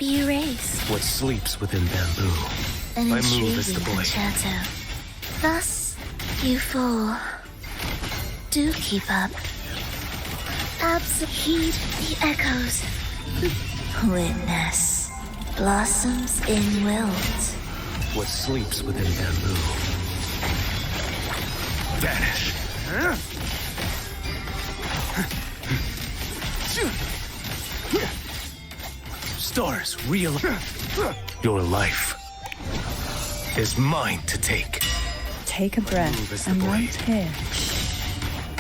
be erased. What sleeps within bamboo? An My move is the intriguing blade. concerto. Thus, you four, do keep up. Heed the echoes. Witness blossoms in wilt. What sleeps within bamboo? Vanish. Stars real. Your life is mine to take. Take a breath and right here.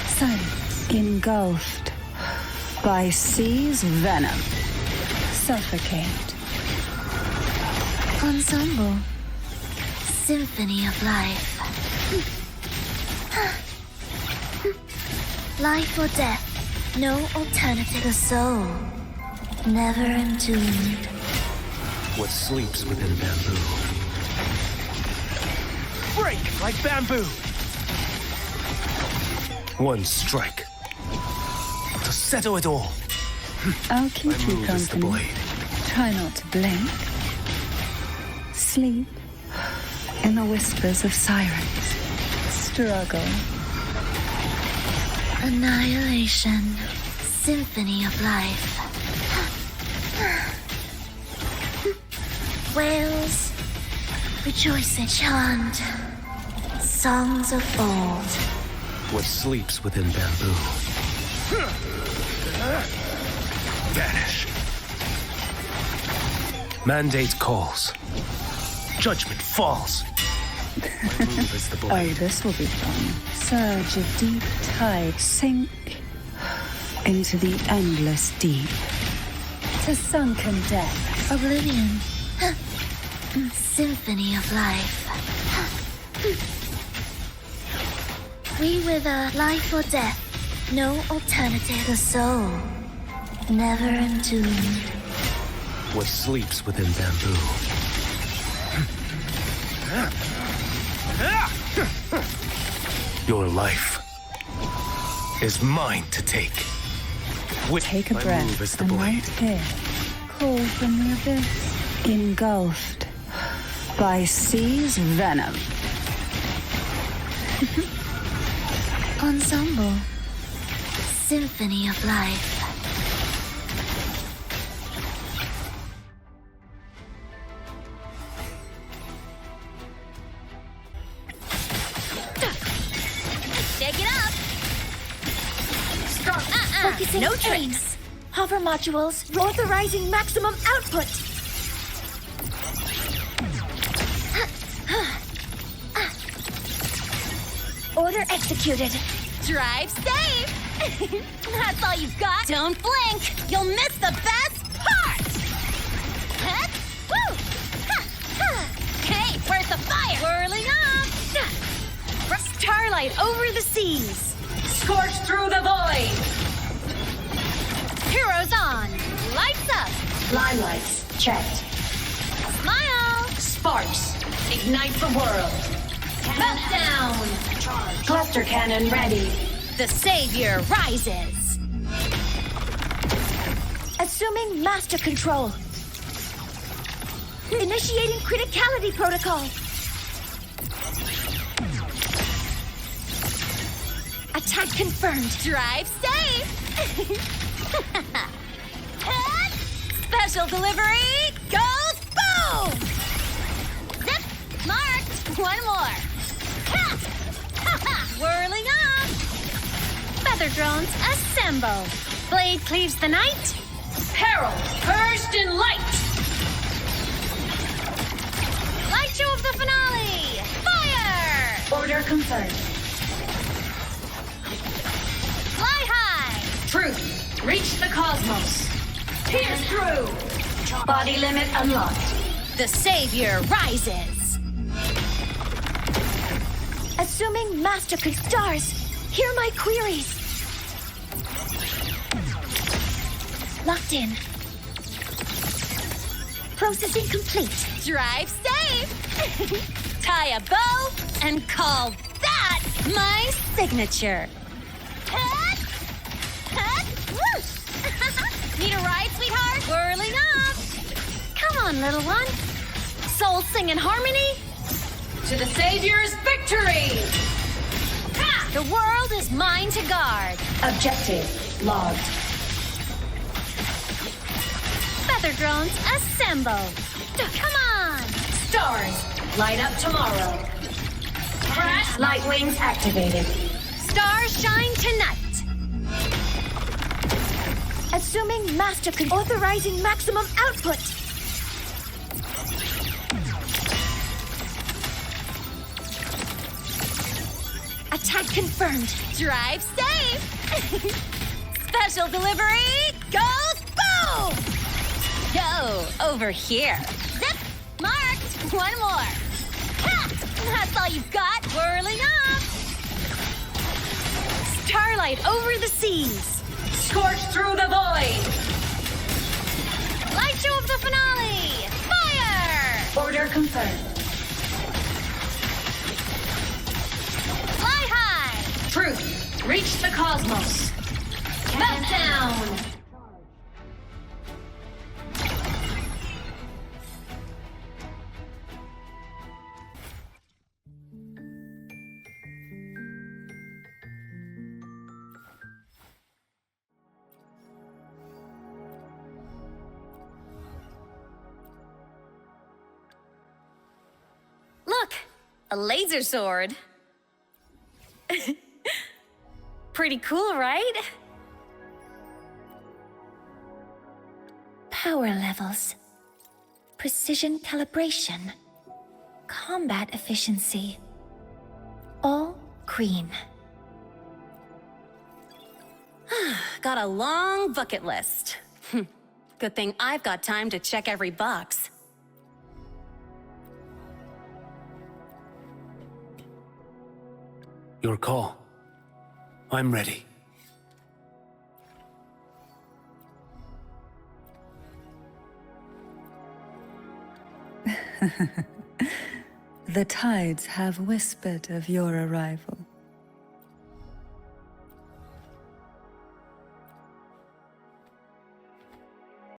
Silence. Engulfed by sea's venom. Suffocate. Ensemble. Symphony of life. Life or death, no alternative. The soul, never entombed. What sleeps within bamboo? Break like bamboo! One strike to settle it all. I'll keep My you move is the company. blade. Try not to blink. Sleep in the whispers of sirens. Struggle. Annihilation. Symphony of life. Wails. Rejoicing. Chant. Songs of old. What sleeps within bamboo? Vanish. Mandate calls. Judgment falls. My move is the Oh, blade. this will be fun. Surge of deep tide sink into the endless deep. To sunken depth. Oblivion. Symphony of life. We wither, life or death, no alternative. The soul, never entombed. What sleeps within bamboo? Your life is mine to take. Take a My breath move is the and blade. right here. Call from the abyss. Engulfed by sea's venom. Ensemble, symphony of life. Shake it up. Focusing No aim. tricks. Hover modules, authorizing maximum output. Order executed. Drive safe. That's all you've got. Don't blink. You'll miss the best part. Huh? Woo. Ha, ha. Hey, where's the fire? Whirling up. Starlight over the seas. Scorch through the void. Heroes on. Lights up. Limelights checked. Smile. Sparks ignite the world. Meltdown. Cluster cannon ready. The savior rises. Assuming master control. Initiating criticality protocol. Attack confirmed. Drive safe. Special delivery goes boom. Zip. Marked. One more. Ha! Ha ha! Whirling up. Feather drones assemble. Blade cleaves the night. Herald purged in light. Light show of the finale. Fire! Order confirmed. Fly high. Truth reach the cosmos. Pierce through. Body limit unlocked. The savior rises. Assuming master stars. Hear my queries. Locked in. Processing complete. Drive safe. Tie a bow and call that my signature. Hut! Hut! Whoosh! Need a ride, sweetheart? Whirling up. on, little one. Souls sing in harmony. To the Savior's victory! Ha! The world is mine to guard. Objective logged. Feather drones assemble. Come on! Stars, light up tomorrow. Crash light wings activated. Stars shine tonight. Assuming master authorizing maximum output. Attack confirmed. Drive safe. Special delivery goes boom. Go over here. Zip. Marked. One more. Ha! That's all you've got. Whirling up. Starlight over the seas. Scorch through the void. Light show of the finale. Fire. Order confirmed. Fly high. Truth, reach the cosmos. Meltdown. Look, a laser sword. Pretty cool, right? Power levels. Precision calibration. Combat efficiency. All green. Got a long bucket list. Good thing I've got time to check every box. Your call. I'm ready. The tides have whispered of your arrival.